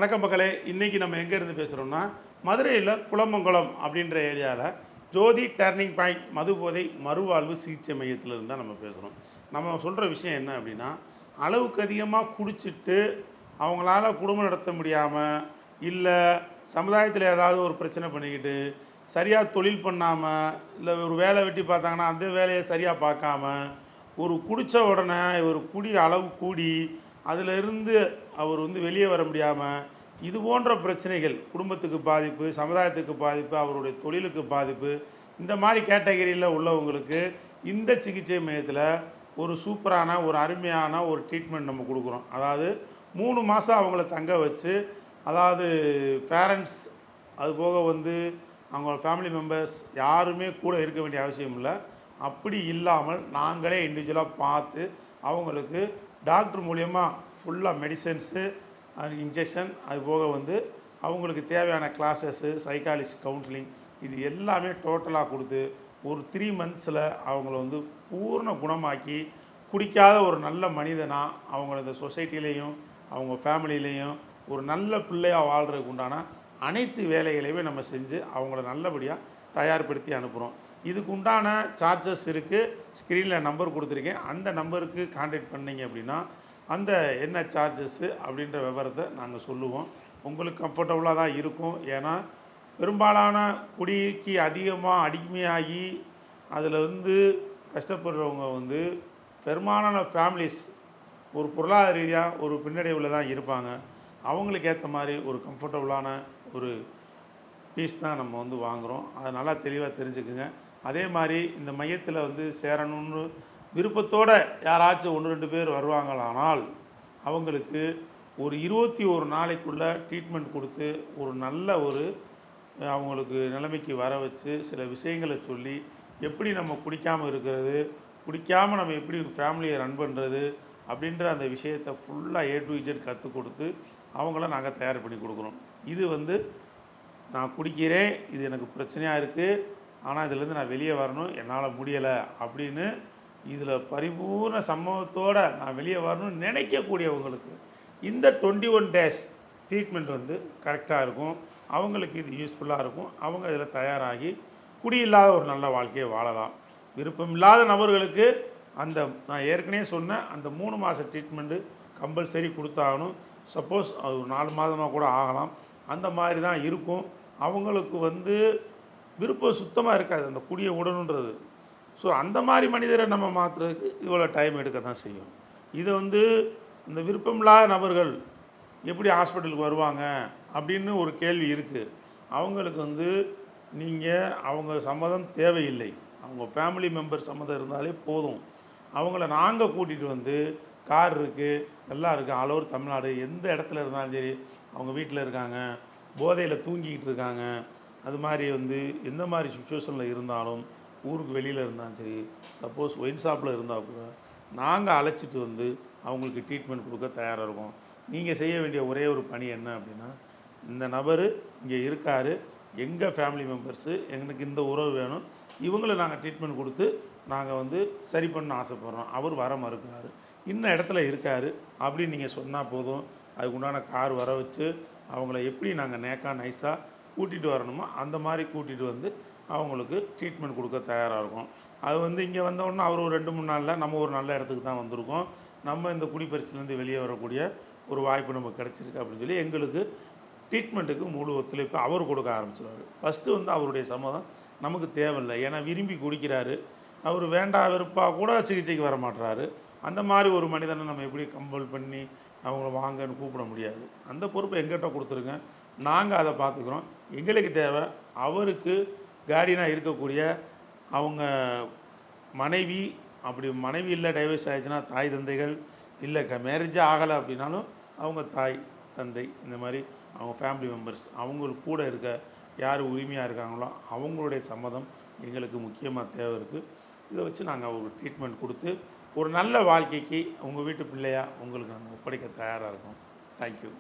வணக்கம் மக்களே. இன்றைக்கி நம்ம எங்கேருந்து பேசுகிறோம்னா, மதுரையில் குளமங்கலம் அப்படின்ற ஏரியாவில் ஜோதி டர்னிங் பாயிண்ட் மதுபோதை மறுவாழ்வு சிகிச்சை மையத்திலிருந்து தான் நம்ம பேசுகிறோம். நம்ம சொல்கிற விஷயம் என்ன அப்படின்னா, அளவுக்கு அதிகமாக குடிச்சிட்டு அவங்களால குடும்பம் நடத்த முடியாமல், இல்லை சமுதாயத்தில் ஏதாவது ஒரு பிரச்சனை பண்ணிக்கிட்டு, சரியாக தொழில் பண்ணாமல், இல்லை ஒரு வேலை வெட்டி பார்த்தாங்கன்னா அந்த வேலையை சரியாக பார்க்காம, ஒரு குடித்த உடனே ஒரு குடி அளவு கூடி அதிலிருந்து அவர் வெளியே வர முடியாமல், இது போன்ற பிரச்சனைகள் குடும்பத்துக்கு பாதிப்பு, சமுதாயத்துக்கு பாதிப்பு, அவருடைய தொழிலுக்கு பாதிப்பு, இந்த மாதிரி கேட்டகரியில் உள்ளவங்களுக்கு இந்த சிகிச்சை மையத்தில் ஒரு சூப்பரான ஒரு அருமையான ஒரு ட்ரீட்மெண்ட் நம்ம கொடுக்குறோம். அதாவது 3 மாதம் அவங்கள தங்க வச்சு, அதாவது பேரண்ட்ஸ் அதுபோக அவங்க ஃபேமிலி மெம்பர்ஸ் யாருமே கூட இருக்க வேண்டிய அவசியம் இல்லை. அப்படி இல்லாமல் நாங்களே இண்டிவிஜுவலாக பார்த்து அவங்களுக்கு டாக்டர் மூலயமா ஃபுல்லாக மெடிசன்ஸு இன்ஜெக்ஷன் அதுபோக அவங்களுக்கு தேவையான கிளாஸஸ்ஸு சைக்காலஜிஸ்ட் கவுன்சிலிங் இது எல்லாமே டோட்டலாக கொடுத்து ஒரு 3 மந்த்ஸில் அவங்கள பூர்ண குணமாக்கி குடிக்காத ஒரு நல்ல மனிதனாக அவங்கள இந்த சொசைட்டிலையும் அவங்க ஃபேமிலியிலையும் ஒரு நல்ல பிள்ளையாக வாழ்கிறதுக்கு உண்டான அனைத்து வேலைகளையுமே நம்ம செஞ்சு அவங்கள நல்லபடியாக தயார்படுத்தி அனுப்புகிறோம். இதுக்கு உண்டான சார்ஜஸ் இருக்குது. ஸ்க்ரீனில் நம்பர் கொடுத்துருக்கேன். அந்த நம்பருக்கு கான்டாக்ட் பண்ணிங்க அப்படின்னா அந்த என்ன சார்ஜஸ்ஸு அப்படின்ற விவரத்தை நாங்கள் சொல்லுவோம். உங்களுக்கு கம்ஃபர்டபுளாக தான் இருக்கும். ஏன்னா பெரும்பாலான குடிக்கு அதிகமாக அடிமையாகி அதில் கஷ்டப்படுறவங்க பெரும்பாலான ஃபேமிலிஸ் ஒரு பொருளாதார ரீதியாக ஒரு பின்னடைவில் தான் இருப்பாங்க. அவங்களுக்கு ஏற்ற மாதிரி ஒரு கம்ஃபர்டபுளான ஒரு பீஸ் தான் நம்ம வாங்குகிறோம். அதை நல்லா தெளிவாக தெரிஞ்சுக்குங்க. அதே மாதிரி இந்த மையத்தில் சேரணும்னு விருப்பத்தோடு யாராச்சும் 1-2 பேர் வருவாங்களானால் அவங்களுக்கு ஒரு 21 நாளைக்குள்ளே ட்ரீட்மெண்ட் கொடுத்து ஒரு நல்ல ஒரு அவங்களுக்கு நிலைமைக்கு வர வச்சு சில விஷயங்களை சொல்லி எப்படி நம்ம குடிக்காமல் இருக்கிறது, குடிக்காமல் நம்ம எப்படி ஃபேமிலியை ரன் பண்ணுறது அப்படின்ற அந்த விஷயத்தை ஃபுல்லாக A to Z கற்றுக் கொடுத்து அவங்கள நாங்கள் தயார் பண்ணி கொடுக்குறோம். இது நான் குடிக்கிறேன், இது எனக்கு பிரச்சனையாக இருக்குது, ஆனால் இதிலேருந்து நான் வெளியே வரணும், என்னால் முடியலை அப்படின்னு இதில் பரிபூர்ண சம்பவத்தோடு நான் வெளியே வரணும்னு நினைக்கக்கூடியவங்களுக்கு இந்த 21 டேஸ் ட்ரீட்மெண்ட் கரெக்டாக இருக்கும். அவங்களுக்கு இது யூஸ்ஃபுல்லாக இருக்கும். அவங்க இதில் தயாராகி குடியில்லாத ஒரு நல்ல வாழ்க்கையை வாழலாம். விருப்பம் இல்லாத நபர்களுக்கு நான் ஏற்கனவே சொன்ன அந்த 3 மாத ட்ரீட்மெண்ட்டு கம்பல்சரி கொடுத்தாகணும். சப்போஸ் அது ஒரு 4 மாதமாக கூட ஆகலாம். அந்த மாதிரி தான் இருக்கும். அவங்களுக்கு விருப்பம் சுத்தமாக இருக்காது அந்த குடியை விடணுன்றது. ஸோ அந்த மாதிரி மனிதரை நம்ம மாற்றுறதுக்கு இவ்வளோ டைம் எடுக்க தான் செய்யும். இதை இந்த விருப்பமில்லாத நபர்கள் எப்படி ஹாஸ்பிட்டலுக்கு வருவாங்க அப்படின்னு ஒரு கேள்வி இருக்குது. அவங்களுக்கு நீங்கள் அவங்க சம்மதம் தேவையில்லை. அவங்க ஃபேமிலி மெம்பர் சம்மதம் இருந்தாலே போதும். அவங்கள நாங்கள் கூட்டிகிட்டு கார் இருக்குது, எல்லாம் இருக்குது, ஆல் ஓவர் தமிழ்நாடு எந்த இடத்துல இருந்தாலும் சரி, அவங்க வீட்டில் இருக்காங்க, போதையில் தூங்கிக்கிட்டு இருக்காங்க, அது மாதிரி எந்த மாதிரி சுச்சுவேஷனில் இருந்தாலும், ஊருக்கு வெளியில் இருந்தாலும் சரி, சப்போஸ் ஒயின் ஷாப்பில் இருந்தால் கூட நாங்கள் அழைச்சிட்டு அவங்களுக்கு ட்ரீட்மெண்ட் கொடுக்க தயாராக இருக்கோம். நீங்கள் செய்ய வேண்டிய ஒரே ஒரு பணி என்ன அப்படின்னா, இந்த நபர் இங்கே இருக்கார், எங்கள் ஃபேமிலி மெம்பர்ஸு, எங்களுக்கு இந்த உறவு வேணும், இவங்களை நாங்கள் ட்ரீட்மெண்ட் கொடுத்து நாங்கள் சரி பண்ண ஆசைப்பட்றோம், அவர் வர மறுக்கிறாரு, இன்னும் இடத்துல இருக்கார் அப்படின்னு நீங்கள் சொன்னால் போதும். அதுக்குண்டான கார் வர வச்சு அவங்கள எப்படி நாங்கள் நேக்காக நைஸாக கூட்டிகிட்டு வரணுமோ அந்த மாதிரி கூட்டிகிட்டு அவங்களுக்கு ட்ரீட்மெண்ட் கொடுக்க தயாராக இருக்கும். அது இங்கே வந்தோடனே அவர் ஒரு 2-3 நாளில் நம்ம ஒரு நல்ல இடத்துக்கு தான் வந்திருக்கோம், நம்ம இந்த குடிப்பரிசிலேருந்து வெளியே வரக்கூடிய ஒரு வாய்ப்பு நமக்கு கிடச்சிருக்கு அப்படின்னு சொல்லி எங்களுக்கு ட்ரீட்மெண்ட்டுக்கு முழு ஒத்துழைப்பு அவர் கொடுக்க ஆரம்பிச்சிடுவார். ஃபஸ்ட்டு அவருடைய சம்மதம் நமக்கு தேவையில்லை. ஏன்னா விரும்பி குடிக்கிறாரு, அவர் வேண்டா வெறுப்பாக கூட சிகிச்சைக்கு வர மாட்டுறாரு. அந்த மாதிரி ஒரு மனிதனை நம்ம எப்படி கம்பல் பண்ணி அவங்கள வாங்கன்னு கூப்பிட முடியாது. அந்த பொறுப்பை எங்கிட்ட கொடுத்துருங்க, நாங்கள் அதை பார்த்துக்குறோம். எங்களுக்கு தேவை அவருக்கு கார்டியனாக இருக்கக்கூடிய அவங்க மனைவி, அப்படி மனைவி இல்லை டைவர்ஸ் ஆகிடுச்சுன்னா தாய் தந்தைகள், இல்லை மேரேஜே ஆகலை அப்படின்னாலும் அவங்க தாய் தந்தை, இந்த மாதிரி அவங்க ஃபேமிலி மெம்பர்ஸ், அவங்களுக்கு கூட இருக்க யார் உரிமையாக இருக்காங்களோ அவங்களுடைய சம்மதம் எங்களுக்கு முக்கியமாக தேவை இருக்குது. இதை வச்சு நாங்கள் அவங்களுக்கு ட்ரீட்மெண்ட் கொடுத்து ஒரு நல்ல வாழ்க்கைக்கு உங்கள் வீட்டு பிள்ளையாக உங்களுக்கு நாங்கள் ஒப்படைக்க தயாராக இருக்கோம். தேங்க்யூ.